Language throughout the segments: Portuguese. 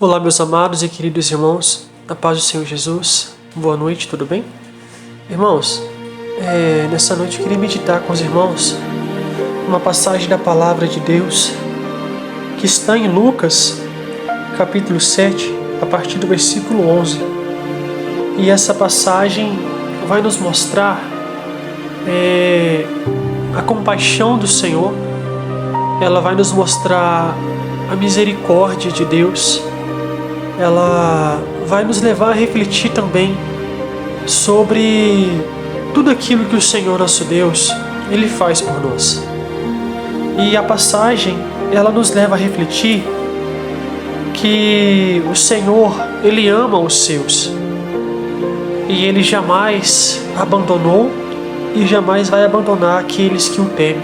Olá, meus amados e queridos irmãos, na paz do Senhor Jesus, boa noite, tudo bem? Irmãos, nessa noite eu queria meditar com os irmãos uma passagem da Palavra de Deus que está em Lucas, capítulo 7, a partir do versículo 11. E essa passagem vai nos mostrar a compaixão do Senhor, ela vai nos mostrar a misericórdia de Deus, ela vai nos levar a refletir também sobre tudo aquilo que o Senhor nosso Deus, Ele faz por nós. E a passagem, ela nos leva a refletir que o Senhor, Ele ama os seus. E Ele jamais abandonou e jamais vai abandonar aqueles que o temem.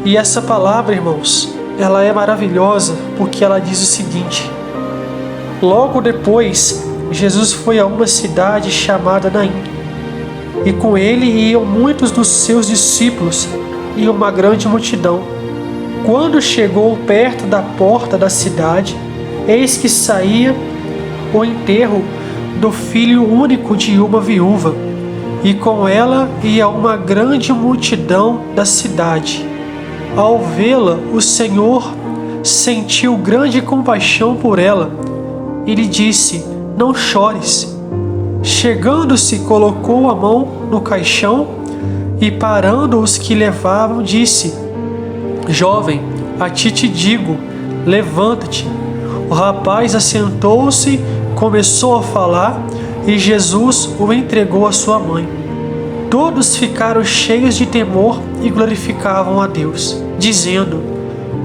E essa palavra, irmãos, ela é maravilhosa porque ela diz o seguinte: logo depois, Jesus foi a uma cidade chamada Naim, e com ele iam muitos dos seus discípulos e uma grande multidão. Quando chegou perto da porta da cidade, eis que saía o enterro do filho único de uma viúva, e com ela ia uma grande multidão da cidade. Ao vê-la, o Senhor sentiu grande compaixão por ela e lhe disse: não chores. Chegando-se, colocou a mão no caixão e, parando os que levavam, disse: jovem, a ti te digo, levanta-te. O rapaz assentou-se, começou a falar, e Jesus o entregou à sua mãe. Todos ficaram cheios de temor e glorificavam a Deus, dizendo: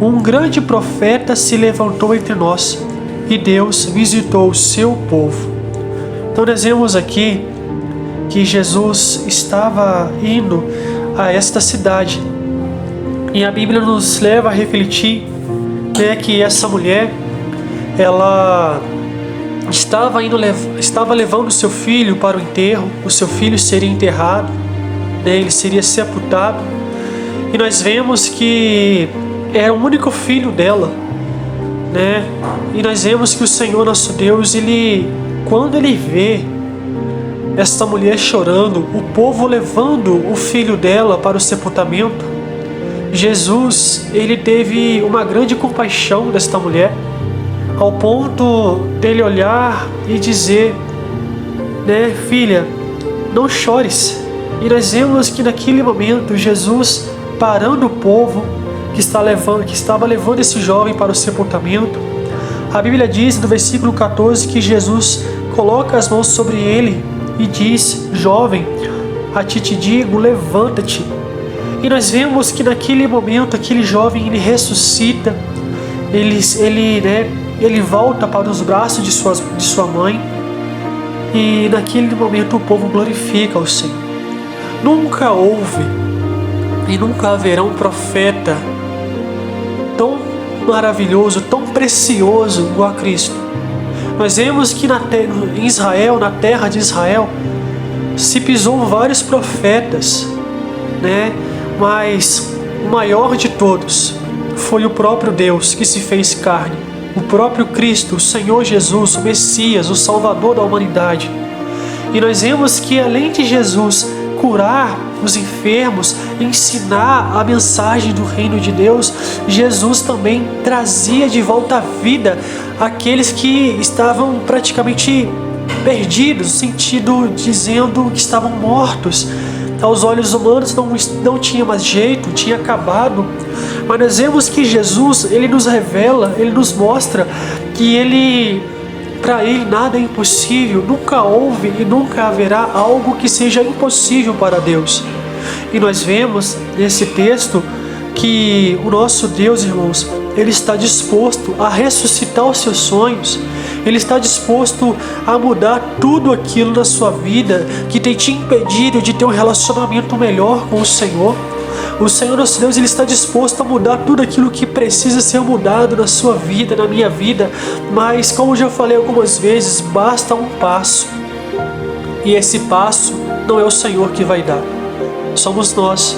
um grande profeta se levantou entre nós, e Deus visitou o seu povo. Então nós vemos aqui que Jesus estava indo a esta cidade, e a Bíblia nos leva a refletir, que essa mulher, ela estava levando o seu filho para o enterro. O seu filho seria enterrado, ele seria sepultado, e nós vemos que era o único filho dela, e nós vemos que o Senhor nosso Deus, quando ele vê esta mulher chorando, o povo levando o filho dela para o sepultamento, Jesus, ele teve uma grande compaixão desta mulher, ao ponto dele olhar e dizer: filha, não chores. E nós vemos que naquele momento Jesus, parando o povo que estava levando esse jovem para o sepultamento, a Bíblia diz no versículo 14 que Jesus coloca as mãos sobre ele e diz: jovem, a ti te digo, levanta-te. E nós vemos que naquele momento aquele jovem, ele ressuscita, ele volta para os braços de sua mãe, e naquele momento o povo glorifica o Senhor. Nunca houve e nunca haverá um profeta tão maravilhoso, tão precioso igual a Cristo. Nós vemos que em Israel, na terra de Israel, se pisou vários profetas, mas o maior de todos foi o próprio Deus que se fez carne, o próprio Cristo, o Senhor Jesus, o Messias, o Salvador da humanidade. E nós vemos que além de Jesus curar os enfermos, ensinar a mensagem do reino de Deus, Jesus também trazia de volta à vida aqueles que estavam praticamente perdidos, no sentido dizendo que estavam mortos. Aos olhos humanos não tinha mais jeito, tinha acabado. Mas nós vemos que Jesus, ele nos revela, ele nos mostra que para ele nada é impossível. Nunca houve e nunca haverá algo que seja impossível para Deus. E nós vemos nesse texto que o nosso Deus, irmãos, ele está disposto a ressuscitar os seus sonhos. Ele está disposto a mudar tudo aquilo na sua vida que tem te impedido de ter um relacionamento melhor com o Senhor. O Senhor nosso Deus, ele está disposto a mudar tudo aquilo que precisa ser mudado na sua vida, na minha vida. Mas, como já falei algumas vezes, basta um passo. E esse passo não é o Senhor que vai dar, somos nós.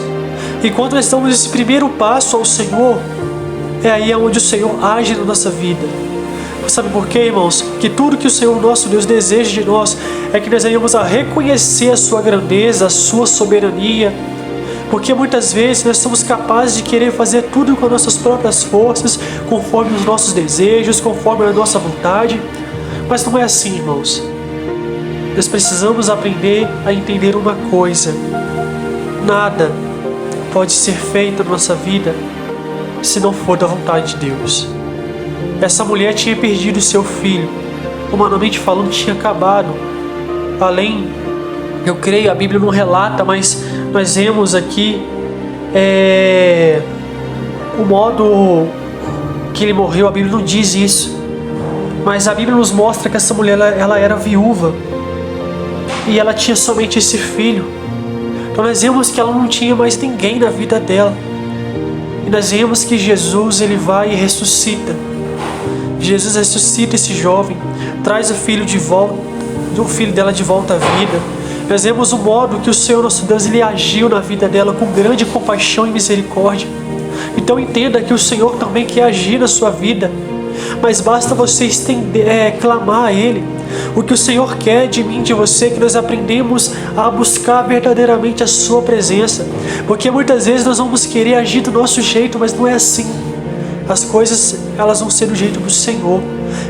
E quando nós damos esse primeiro passo ao Senhor, é aí onde o Senhor age na nossa vida. Sabe por quê, irmãos? Que tudo que o Senhor nosso Deus deseja de nós é que nós venhamos a reconhecer a sua grandeza, a sua soberania. Porque muitas vezes nós somos capazes de querer fazer tudo com as nossas próprias forças, conforme os nossos desejos, conforme a nossa vontade. Mas não é assim, irmãos. Nós precisamos aprender a entender uma coisa: nada pode ser feito na nossa vida se não for da vontade de Deus. Essa mulher tinha perdido seu filho, humanamente falando, tinha acabado. Além, eu creio, a Bíblia não relata, mas nós vemos aqui o modo que ele morreu. A Bíblia não diz isso, mas a Bíblia nos mostra que essa mulher ela era viúva e ela tinha somente esse filho. Então nós vemos que ela não tinha mais ninguém na vida dela. E nós vemos que Jesus, ele vai e ressuscita. Jesus ressuscita esse jovem, traz o filho de volta, o filho dela de volta à vida. Nós vemos o modo que o Senhor nosso Deus, ele agiu na vida dela com grande compaixão e misericórdia. Então entenda que o Senhor também quer agir na sua vida, mas basta você clamar a Ele. O que o Senhor quer de mim, de você, é que nós aprendemos a buscar verdadeiramente a sua presença. Porque muitas vezes nós vamos querer agir do nosso jeito, mas não é assim. As coisas, elas vão ser do jeito do Senhor,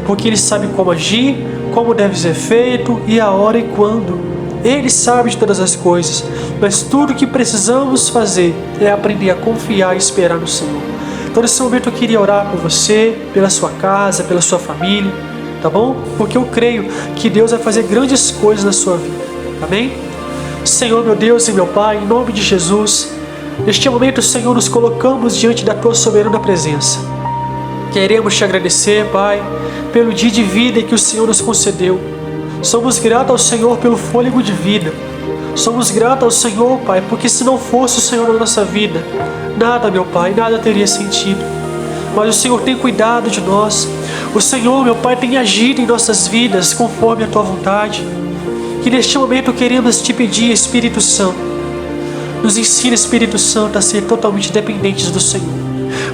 porque Ele sabe como agir, como deve ser feito e a hora e quando. Ele sabe de todas as coisas, mas tudo que precisamos fazer é aprender a confiar e esperar no Senhor. Então nesse momento eu queria orar por você, pela sua casa, pela sua família, tá bom? Porque eu creio que Deus vai fazer grandes coisas na sua vida, amém? Senhor, meu Deus e meu Pai, em nome de Jesus, neste momento, Senhor, nos colocamos diante da Tua soberana presença. Queremos Te agradecer, Pai, pelo dia de vida que o Senhor nos concedeu. Somos gratos ao Senhor pelo fôlego de vida. Somos gratos ao Senhor, Pai, porque se não fosse o Senhor na nossa vida, nada, meu Pai, nada teria sentido. Mas o Senhor tem cuidado de nós. O Senhor, meu Pai, tem agido em nossas vidas conforme a Tua vontade. E neste momento queremos Te pedir, Espírito Santo, nos ensina, Espírito Santo, a ser totalmente dependentes do Senhor.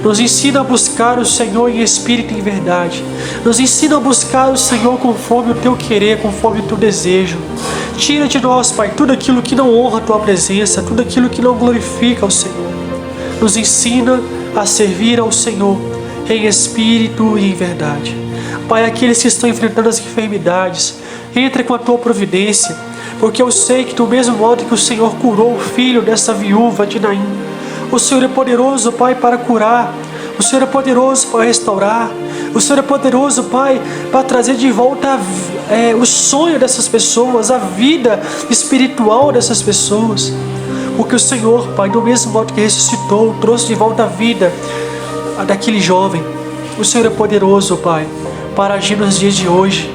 Nos ensina a buscar o Senhor em espírito e em verdade. Nos ensina a buscar o Senhor conforme o Teu querer, conforme o Teu desejo. Tira de nós, Pai, tudo aquilo que não honra a Tua presença, tudo aquilo que não glorifica ao Senhor. Nos ensina a servir ao Senhor em espírito e em verdade. Pai, aqueles que estão enfrentando as enfermidades, entre com a Tua providência, porque eu sei que do mesmo modo que o Senhor curou o filho dessa viúva de Naim, o Senhor é poderoso, Pai, para curar. O Senhor é poderoso para restaurar. O Senhor é poderoso, Pai, para trazer de volta o sonho dessas pessoas, a vida espiritual dessas pessoas. Porque o Senhor, Pai, do mesmo modo que ressuscitou, trouxe de volta a vida daquele jovem. O Senhor é poderoso, Pai, para agir nos dias de hoje.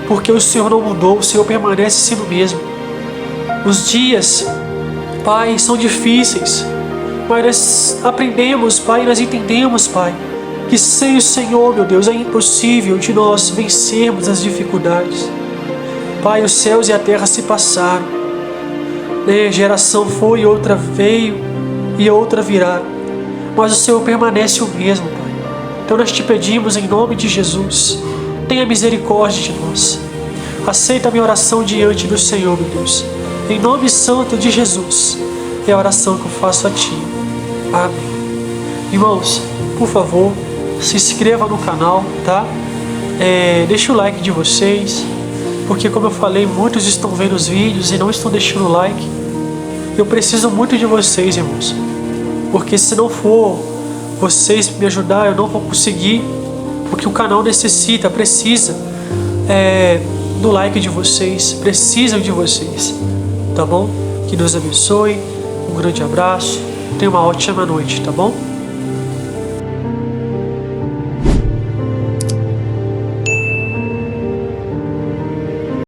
Porque o Senhor não mudou, o Senhor permanece sendo o mesmo. Os dias, Pai, são difíceis, mas nós aprendemos, Pai, nós entendemos, Pai, que sem o Senhor, meu Deus, é impossível de nós vencermos as dificuldades. Pai, os céus e a terra se passaram, geração foi e outra veio e outra virá, mas o Senhor permanece o mesmo, Pai. Então nós Te pedimos em nome de Jesus, tenha misericórdia de nós. Aceita a minha oração diante do Senhor, meu Deus. Em nome santo de Jesus, é a oração que eu faço a Ti. Amém. Irmãos, por favor, se inscreva no canal, tá? Deixa o like de vocês, porque como eu falei, muitos estão vendo os vídeos e não estão deixando o like. Eu preciso muito de vocês, irmãos, porque se não for vocês me ajudar, eu não vou conseguir, porque o canal precisa do like de vocês, precisam de vocês, tá bom? Que Deus abençoe, um grande abraço, tenha uma ótima noite, tá bom?